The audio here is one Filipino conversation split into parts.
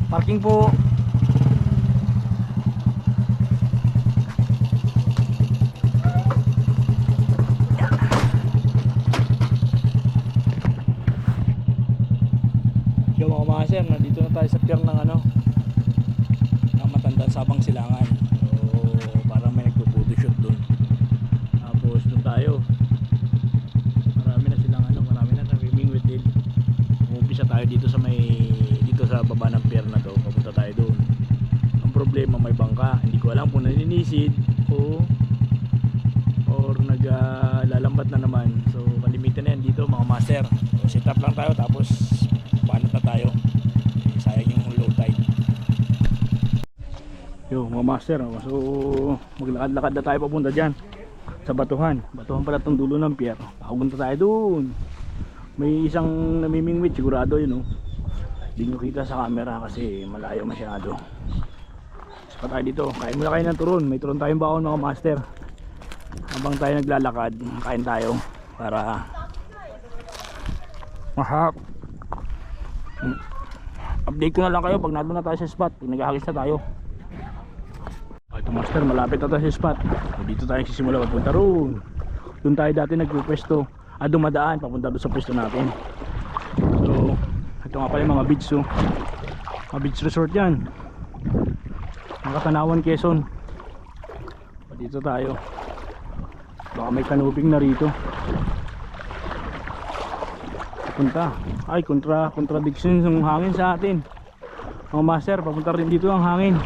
Parking po. Yung mga master, nandito na tayo sa pier ng ano, ng Matandang Sabang Silangan. So parang may nagpo-photoshoot doon. Tapos doon tayo. Marami na silang ano, marami na namimingwit din. Umpisa tayo dito sa dito sa baba ng pier na to. Papunta tayo doon. Ang problema, may bangka. Hindi ko alam kung naninisid o naglalambat na naman. So kalimitan na yan dito mga master. So sit up lang tayo tapos banat na tayo. Sayang yung low tide. Yo mga master, so maglakad-lakad na tayo papunta dyan sa batuhan pala itong dulo ng pier. Papunta tayo dun, may isang namimingwit sigurado yun, hindi nyo kita sa camera kasi malayo masyado. Saka tayo dito, kain muna kayo ng turon, may turon tayong baon mga master. Habang tayo naglalakad, kain tayo para mahap. Update ko na lang kayo pag nandun na tayo sa spot, pag naghahagis na tayo. Ito master, malapit na tayo sa spot. So, dito tayo sisimula papunta roon. Doon tayo dati nagpupwesto, dumadaan papunta doon sa pwesto natin. So ito nga pala yung mga beach, mga beach resort yan, mga Tanawan, Quezon. So, dito tayo, baka may canoping na rito. Papunta, ay contradiction ng hangin sa atin mga master. Papunta rin dito ang hangin.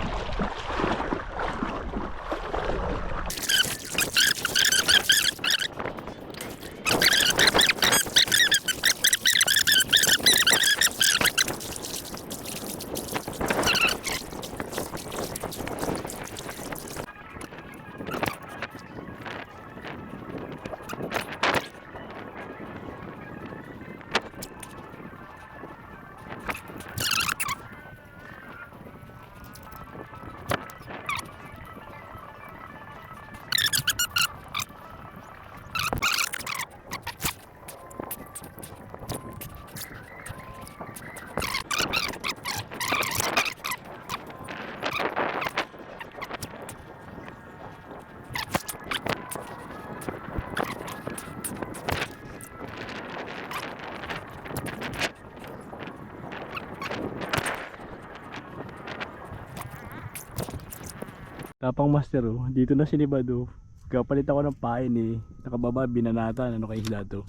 Tapang master, dito na sinibado. Kapalit ako ng pain nakababa, binanatan. Ano kay isda to?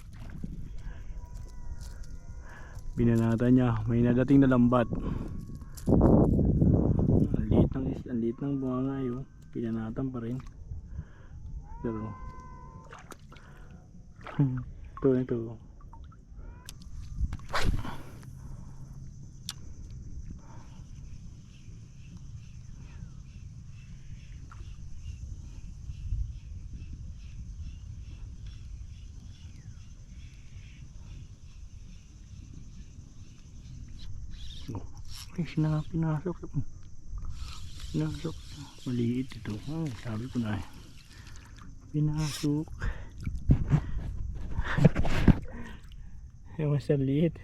Binanatan niya, may nadating na lambat. Ang liit ng bunga yun. Binanatan pa rin. Pero ito. Ay, pinasok. Maliit ito. Ay, sabi ko na pinasok. Yung master liit.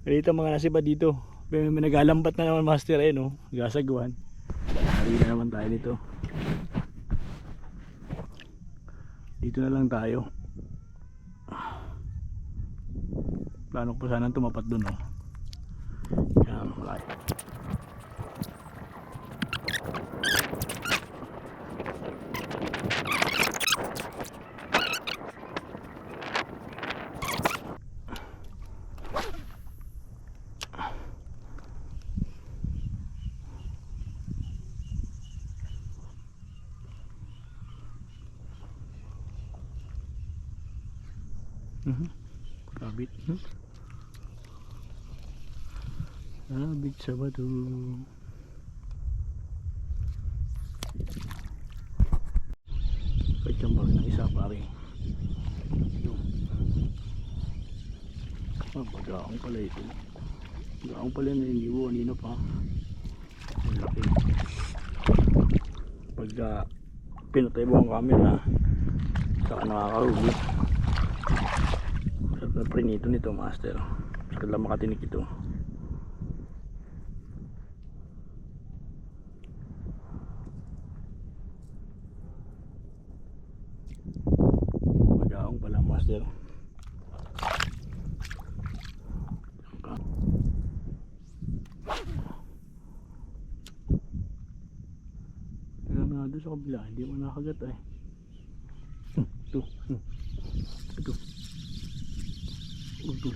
Malita mga nasiba dito. May nagalambat na naman master gasagwan. Hari na naman tayo dito. Dito na lang tayo. Plano ko sana tumapat dun yan, malayo. Kabit. Kabit sa bato. Pagkambak ng isa pare. Bagaong pala ito. Bagaong pala na iniwo. Anino pa. Malaki. Pagka pinatay mo ang camera, saka nakakarugi. Sarap na prinito nito master. Sarap lang makatinik ito. doon sa kabila, hindi mo nakagat ay. Ito. Ito. Ito.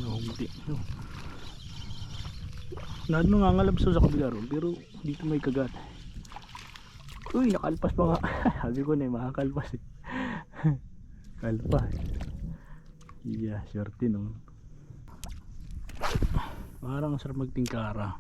Nahumti. Nangangalabso sa kabila ron, pero dito may kagat. Uy, nakalpas pa nga. Sabi ko na makakalpas eh. Kalpas. Yeah, swerte no. Parang sarap magtingkara.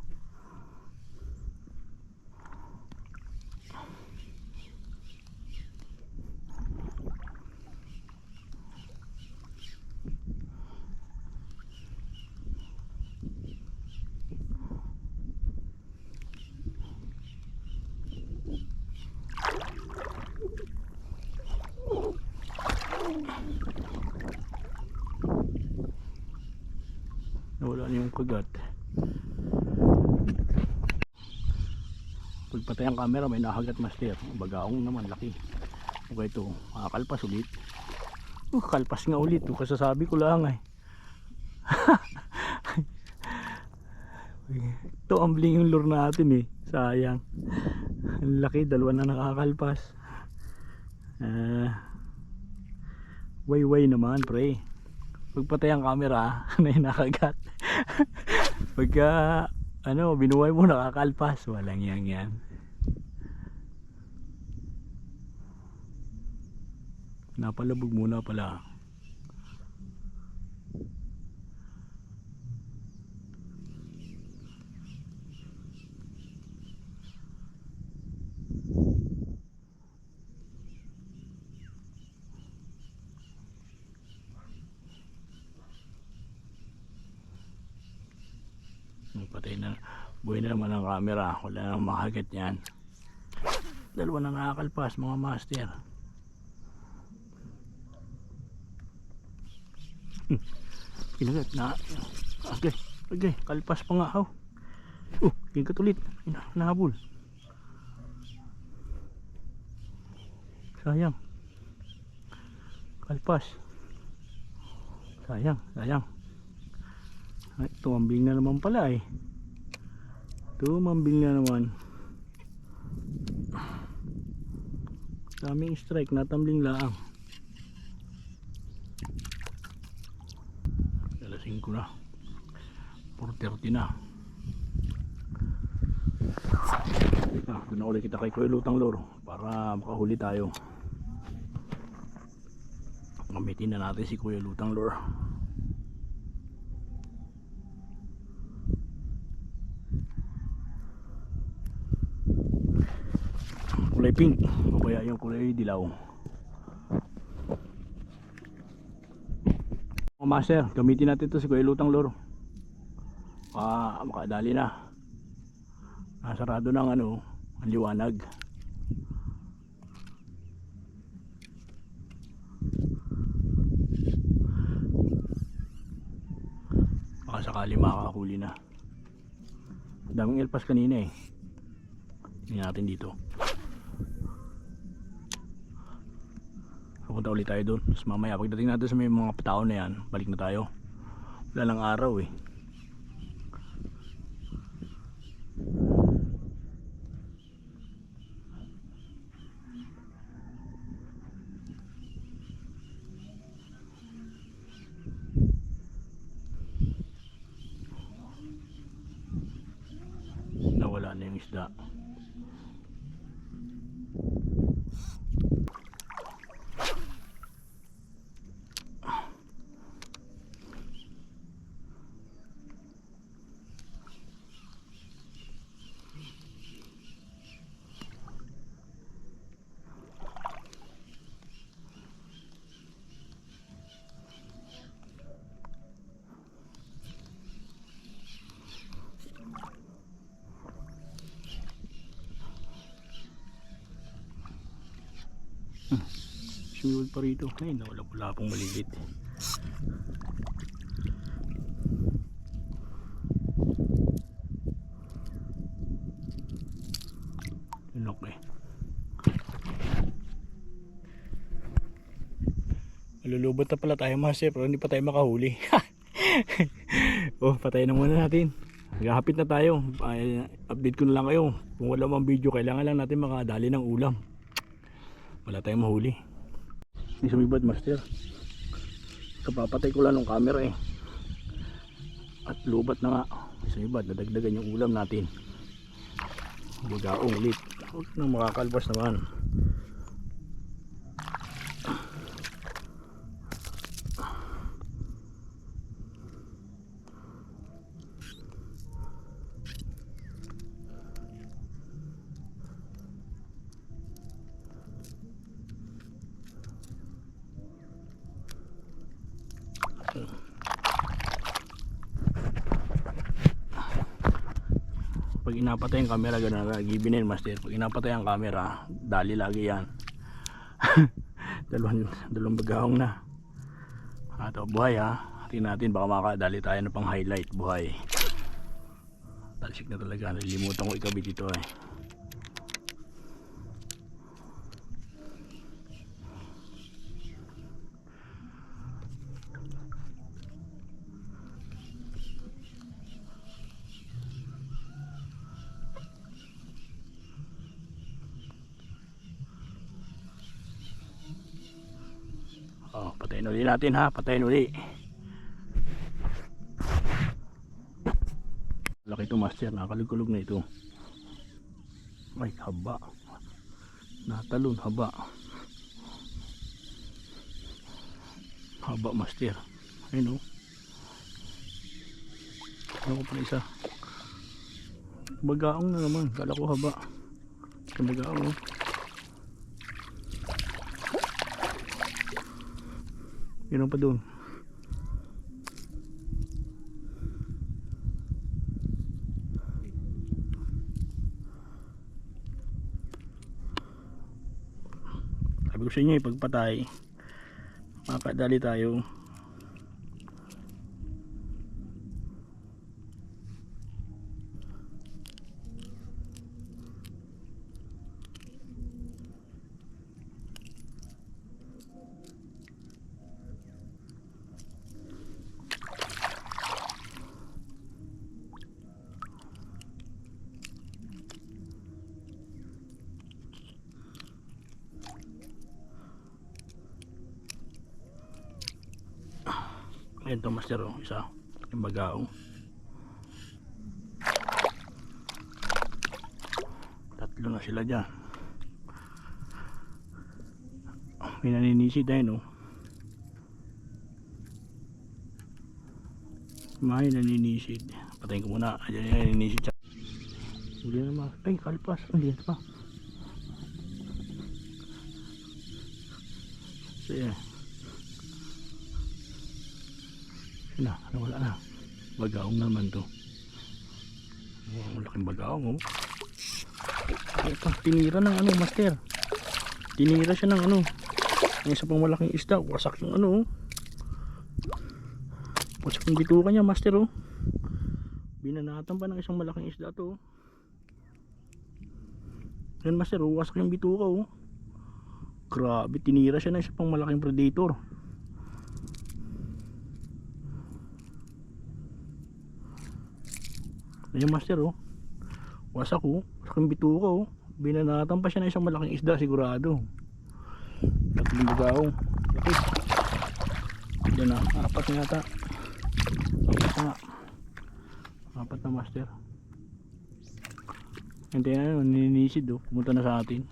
Wala na yung kagat. Pagpatay ang camera may nakagat master. Bagaong naman laki. Okay ito, makakalpas ulit. Kalpas nga ulit. Kasasabi ko lang eh. Ito ambling yung lure natin eh. Sayang. Ang laki, dalawa na nakakalpas. Way naman pre. Pagpatay ang camera na nakagat. Pagka ano, binuhay mo nakakalpas, walang yan. Napalabog muna pala. Patay na, buhay na naman ang camera, wala nang makagat yan. Dalawa na nakakalpas mga master. Kinagat na. Okay, kalpas pa nga. Kinagat ulit. Nahabol. Sayang. Kalpas. Sayang. Ay, tumambling na naman pala eh. Tumambling na naman. Daming strike, natambling lang. Alas 5 na. 4:30 na. Doon na ulit kita kay Kuya Lutang Loro para makahuli tayo. Gamitin na natin si Kuya Lutang Loro. Kulay pink o kaya yung kulay dilaw. Mga master, gamitin natin ito si Kuya Lutang Loro. Makadali na. Nasarado ng ang liwanag. Baka sakali makakahuli na. Daming elpas kanina eh. Tingnan natin dito. Pupunta ulit tayo doon. Tapos mamaya pagdating natin sa may mga patao na yan, balik na tayo. Wala lang araw eh. Nawala na yung isda. Sumul pa rito. Ay, nawala pong malilit. Tunok eh. Malulubot na pala tayo master pero hindi pa tayo makahuli. Patay na muna natin. Naghahapit na tayo. Ay, update ko na lang kayo. Kung wala mang video, kailangan lang natin makadali ng ulam. Wala tayong mahuli. Hindi sumibad, master. Kapapatay ko lang ng camera eh. At lubat na nga. Hindi sumibad, nadagdagan yung ulam natin. Bugaong ulit. Huwag nang makakalbas naman. Pag inapatay yung camera, gano'n lagi binin, master. Pag inapatay ang camera, dali lagi yan. dalawang bagahong na. Ito, buhay ha. Tingnan natin, baka makadali tayo na pang highlight. Buhay. Talsik na talaga. Nalimutan ko ikabit ito eh. Oh, patayin uli natin ha, patayin uli. Laki ito, master, nakakulog na ito. Ay, haba. Natalon, haba. Haba, master. Ayun o. Ano ko pala isa. Bagaong na naman, kala ko haba. Bagaong o. Yun pa doon. Sabi ko sa inyo, ipagpatay makadali tayo. Ayan to, master, oh, isa yung bagaong. Tatlo na sila dyan. May naninisid tayo, no? May naninisid. Patayin ko muna. Ayan yung naninisid. Huli naman. Ay, kalpas. Hindi pa. So yan. Na, wala na. Bagaong naman to. Oh, malaking bagaong, oh. Ito, tinira ng ano, master. Tinira siya ng ano. Ang isa pang malaking isda. Wasak yung ano, oh. Wasak yung bituka niya, master, oh. Binanatan pa ng isang malaking isda to, oh. Yan, master, oh. Wasak yung bituka, oh. Grabe, tinira siya ng isa pang malaking predator. Ayan, master, oh. Wasak, oh. Wasak yung bituka, oh. Binanatan pa siya ng isang malaking isda, sigurado. Tatlong bagaong. Okay. Diyan na, apat na yata. Apat na. Apat na, master. Hindi na yun, ninisid, oh. Pumunta na sa atin.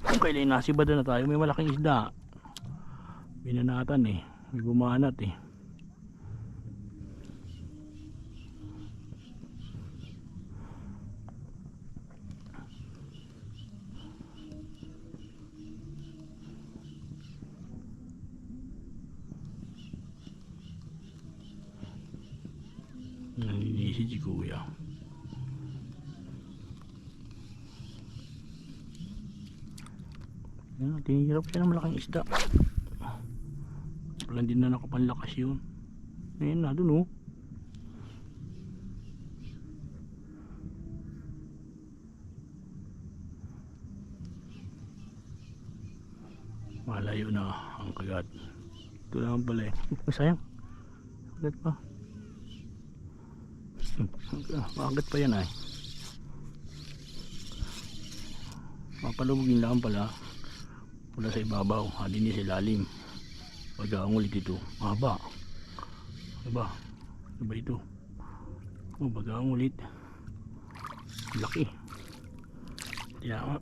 Kung kailan nasibada na tayo, may malaking isda. Binanatan eh. May bumanat eh. Naninisid si kuya. Yan, tinihirap siya ng malaking isda. Walang din na nakapanlakas yun. Ayan na dun, oh. Malayo na ang kagat. Ito naman pala eh. Sayang. Kagat pa. Maangat pa yan ay. Mapalubugin lang pala. Wala sa ibabaw, halin sa ilalim. Pag-aang ulit ito. Mahaba. Diba? Diba ito? O, pag-aang ulit. Laki. Kaya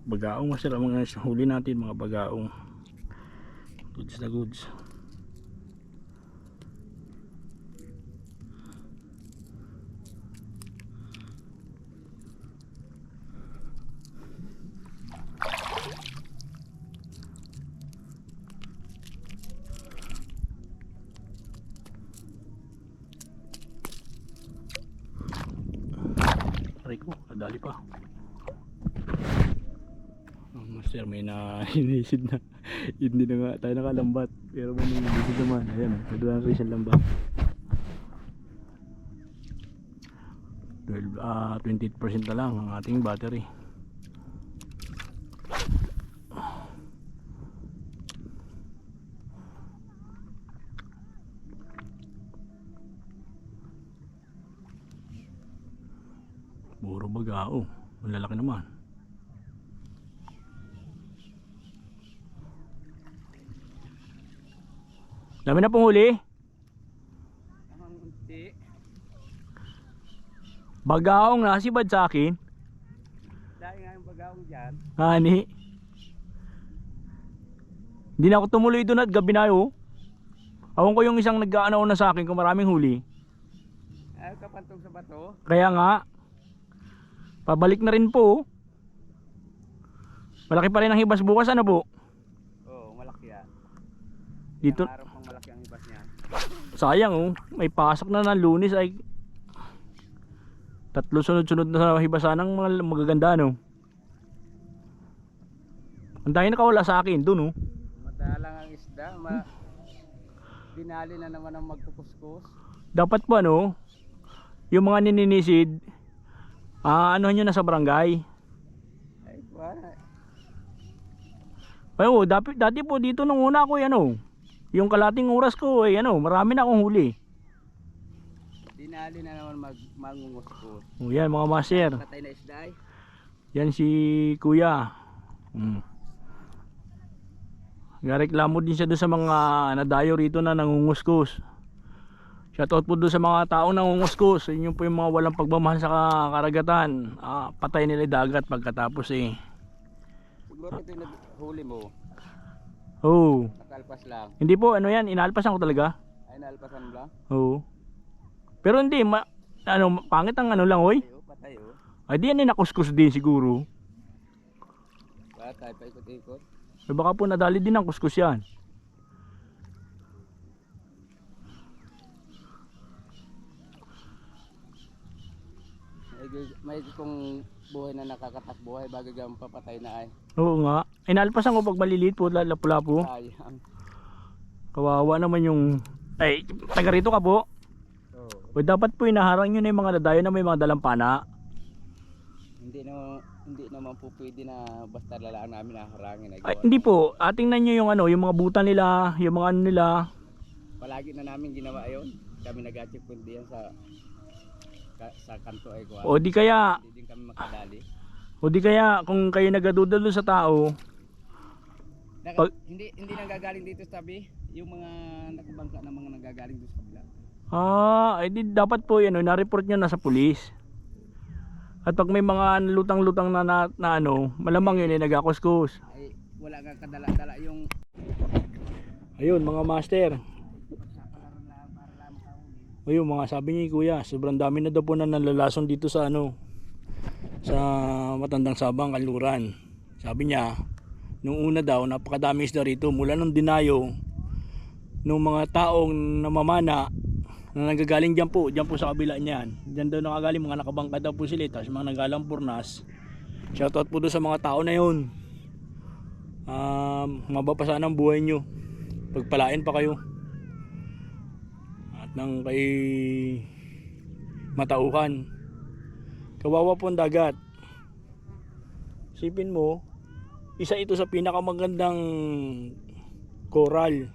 bagaong masarap mga huli natin, mga bagaong. Goods na goods. Aray ko, nadali pa. Master, may na-inisid na. Hindi na nga tayo nakalambat. Pero may na-inisid naman. Ayan, nadulang rin siyang lambat. 28% na lang ang ating battery. Puro bagao. Ang lalaki naman. Dami na pong huli. Bagaong nasibad sa akin. Dahil nga yung bagaong dyan. Hani. Hindi na ako tumuloy doon at gabi na yun. Awang ko yung isang nag-aanaw na sa akin kung maraming huli. Ayaw ka pantong sa bato. Kaya nga. Pabalik na rin po. Malaki pa rin ang hibas bukas, ano po? Oo, malaki yan. Dito. Araw pang malaki ang ibas niya. Sayang oh. May pasok na ng Lunes ay 3 sunod-sunod na sa hibasanang magaganda no. Ang dahil nakawala sa akin doon oh. Madalang ang isda. Dinali na naman ang magkukuskus. Dapat pa no. Yung mga nininisid ano nyo na sa barangay. Ay, wala. Ay oh, dati po dito nung una ako ano. Yung kalating oras ko ay ano, marami na akong huli. Dinali na naman mangunguskos. Oh yan mga master. Patay na isda ay. Yan si Kuya. Gareklamo din siya doon sa mga nadayo rito na nangunguskus. Shoutout po doon sa mga taong nangunguskus. Yun po yung mga walang pagmamahal sa karagatan. Patay nila dagat pagkatapos eh. Siguro ito yung huli mo. Oh. Nakalpas lang. Hindi po ano yan, inaalpasan ko talaga. Ay, naalpasan mo lang? Oo. Pero hindi pangit ang ano lang oy. Patay oh. Ay di yan nakuskus din siguro. Patay, paikot-ikot. Baka po nadali din ang kuskus yan. May kung buhay na nakakatakbuhay bago gang papatay na ay. Oo nga. Inaalpasan ko pag maliliit po, lapu-lapu. Sayang. Kawawa naman yung ay taga rito ka po. O dapat po inaharang nyo na yung mga dadayo na may mga dalampana. Hindi naman po pwede na basta lalaan namin naharangin. Ay, hindi po. Tingnan nyo yung ano, yung mga buta nila, yung mga ano nila. Palagi na namin ginawa yon. Kami nag-check point diyan sa kanto ay kuha. O di kaya, Hindi din kami makadali. o di kaya kung kayo nagadudalo sa tao, Hindi nanggagaling dito sa tabi. Yung mga nakabangka na mga nanggagaling dito sa kabila. ay di dapat po yan, na-report nyo na sa pulis. At pag may mga lutang-lutang na ano, malamang yun ay nagakuskus. Ay wala nga kadala-dala yung Ayun mga master. Ayun mga sabi niya kuya, sobrang dami na daw po na nalalason dito sa ano, sa Matandang Sabang, Kanluran. Sabi niya, nung una daw napakadami isda rito mula nung dinayo nung mga taong namamana na nagagaling dyan po sa kabila niyan. Dyan daw nakagaling, mga nakabangka daw po sila, tapos mga nagalang purnas. Shoutout po doon sa mga tao na yun. Mababa sana ang buhay nyo, pagpalain pa kayo at nang kay matauhan. Kawawa po ang dagat. Sipin mo, isa ito sa pinakamagandang coral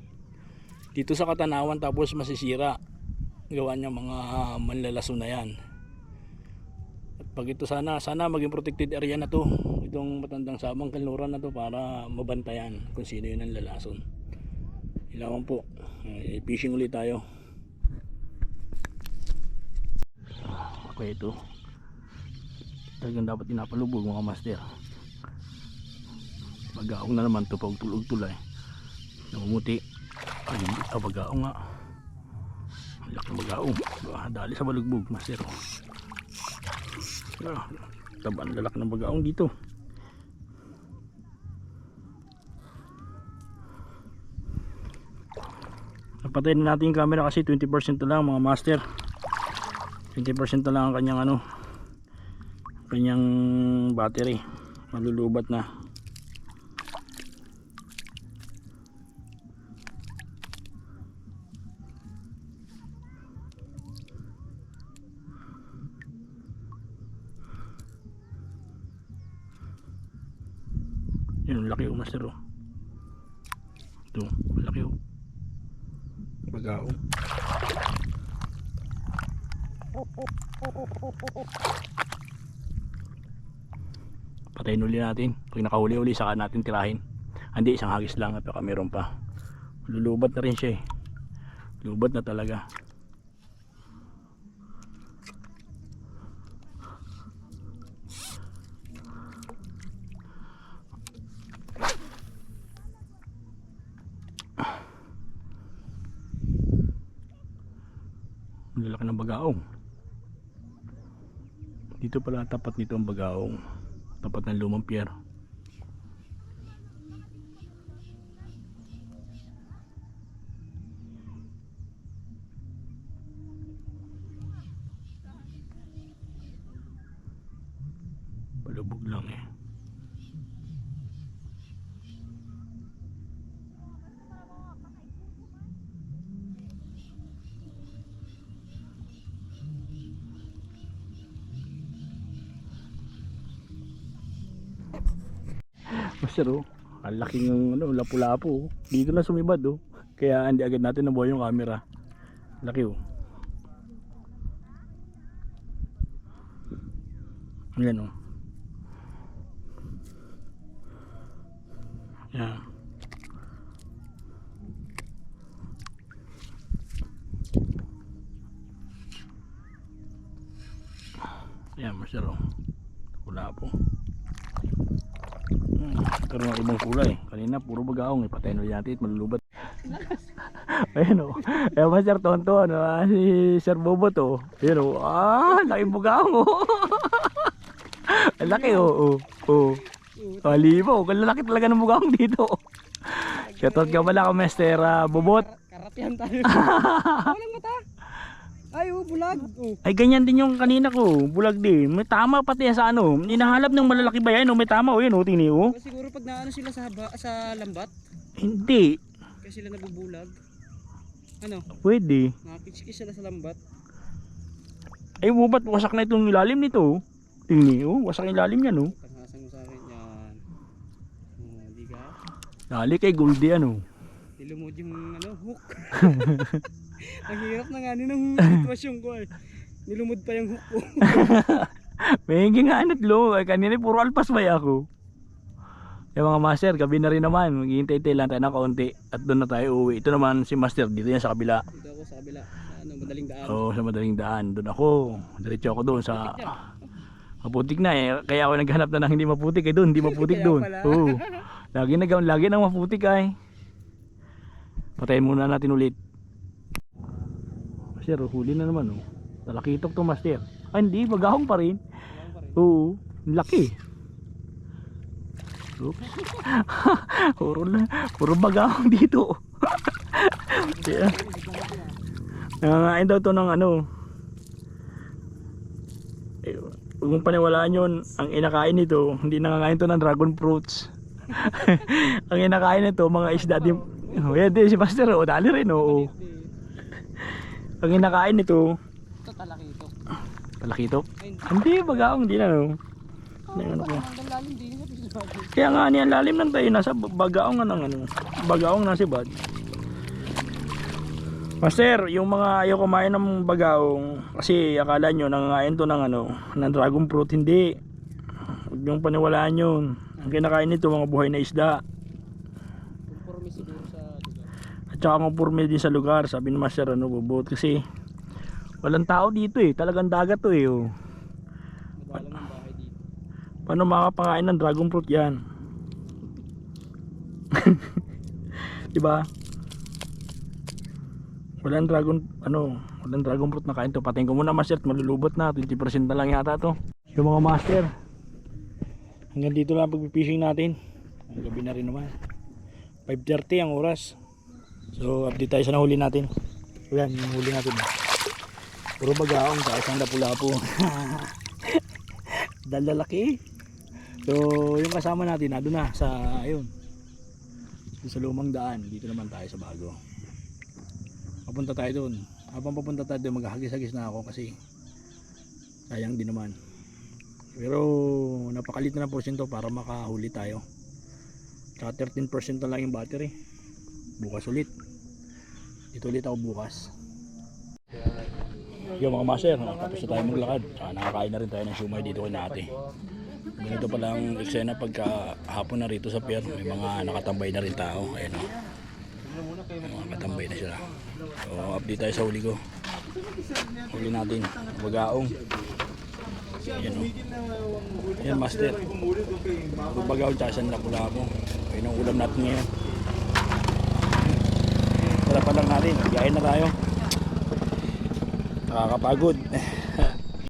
dito sa Katanawan, tapos masisira. gawa niya mga manlalaso na yan. At pag ito sana maging protected area na to, itong matandang sabang kanluran na to, para mabantayan kung sino yun ang lalason. Ilawan po, fishing ulit tayo. Okay, ito talagang dapat pinapalubog mga master. Bagaong na naman to, pag tulog-tulay namumuti. Ay, bagaong nga, laki ng bagaong, dali sa balugbog master. Taban lalaki ng bagaong dito. Napatayin na natin yung camera kasi 20% na lang mga master. 20% na lang ang kanyang kanyang battery, malulubat na. Yun, laki o master o. Ito, laki o. Bagao. Patayin uli natin. Pag nakahuli uli, saka natin tirahin. Hindi, isang hagis lang at baka meron pa. Lulubat na rin siya eh. Lubat na talaga. Lalaki ng bagaong. Dito pala tapat nito ang bagaong, tapat ng lumang pier. Palubog lang eh. Master oh, ang laking lapu-lapu oh. Dito na sumibad oh. Kaya hindi agad natin nabuhay yung camera. Laki oh. Ayan oh. Yan. Ayan master oh. Lapu-lapu. Karoon ng ibang kulay. Kanina puro bagaong, ipatayin ulit natin at malulubat. Ayun o. Ayan ba Sir Tonto, si Sir Bobot o. Ayun o. Laki bagaong o. Laki o. Libo, kalaki talaga ng bagaong dito. Shoutout ka pala ka Mr. Bobot. Karapihan tayo. Walang mata. Ay, bulag. Ay, ganyan din yung kanina ko. Bulag din. May tama pati sa hinahalap ng malalaki ba yan? May tama o yun o. Tini o. Siguro pag naano sila sa lambat. Hindi. Kasi sila nabubulag. Ano? Pwede. Nakapitsikis sila sa lambat. Ay, bubat wasak na itong ilalim nito. Tingni o. Wasak ilalim yan o. Panghasang mo sa akin yan. Di ka? Dali kay Goldie Nilumod yung hook. Ang hirap na nga ng sitwasyon ko eh. Nilumod pa yung hook ko. May nga lo. Kanina puro alpas ba ako. Yung mga master, gabi na rin naman. Maghihintay-hintay lang tayo ng kaunti. At doon na tayo uwi. Ito naman si master, dito yan sa kabila. Dito ako sa kabila. Sa madaling daan. Oo, sa madaling daan. Doon ako. Diretso ako doon sa... Maputik na eh. Kaya ako naghanap na ng hindi maputik eh. Doon, hindi maputik doon. Oo. Lagi nang maputik ay. Patayin muna natin ulit. Master, huli na naman oh. Talakitok to master. Ay hindi, bagahong pa rin. Oo, laki. Oops. puro bagahong dito. Nangangain daw to ng huwag mong paniwalaan yun. Ang inakain nito, hindi nangangain to ng dragon fruits. Ang inakain nito, mga isda din. Pwede si master oh, dali rin oh. Ang inakain nito, Ito talakitok. Talakitok? Hindi, bagaong di na no. Lalim din sa pisbad. Kaya nga niyan lalim lang tayo nasa bagaong ng bagaong nasa bad. Master, yung mga ayaw kumain ng bagaong kasi akala nyo nangangain to ng ano, ng dragon fruit, hindi. Huwag niyong paniwalaan yun. Ang kinakain nito mga buhay na isda. Conforme siguro sa lugar. At saka mapurme din sa lugar. Sabi ni Master ano, bubot kasi walang tao dito eh, talagang dagat to eh. Oh. Madalang ang bahay dito. Paano makapakain ng dragon fruit yan? Diba? Walang dragon fruit na kain to. Patayin ko muna Master, malulubot na, 20% na lang yata to. Yung mga Master, hanggang dito lang pagpipishing natin. Ang gabi na rin naman, 5:30 ang oras. So update tayo sa nahuli natin. Yan yung huli natin. Puro bagaong sa isang lapu-lapu. Dalalaki. So yung kasama natin nandun na sa ayun, sa lumang daan. Dito naman tayo sa bago. Papunta tayo doon. Habang papunta tayo doon, maghahagis-hagis na ako kasi sayang din naman. Pero napakalit na ng porsyento para makahuli tayo. Tsaka 13% na lang yung battery. Bukas ulit. Dito ulit ako bukas. Yung mga master, tapos na tayo maglakad. Tsaka nakakain na rin tayo ng siumay dito kay Ate. Ganito pala ang eksena pagka hapon na rito sa pier. May mga nakatambay na rin tao. Ayan o. May mga katambay na sila. So update tayo sa huli ko. Huli natin bagaong. Ayan o. Ayan master. Bagaong tsaka saan lapu-lapu. Ayan ang ulam natin ngayon. Tara pa lang natin. Biyahin na tayo. Nakakapagod.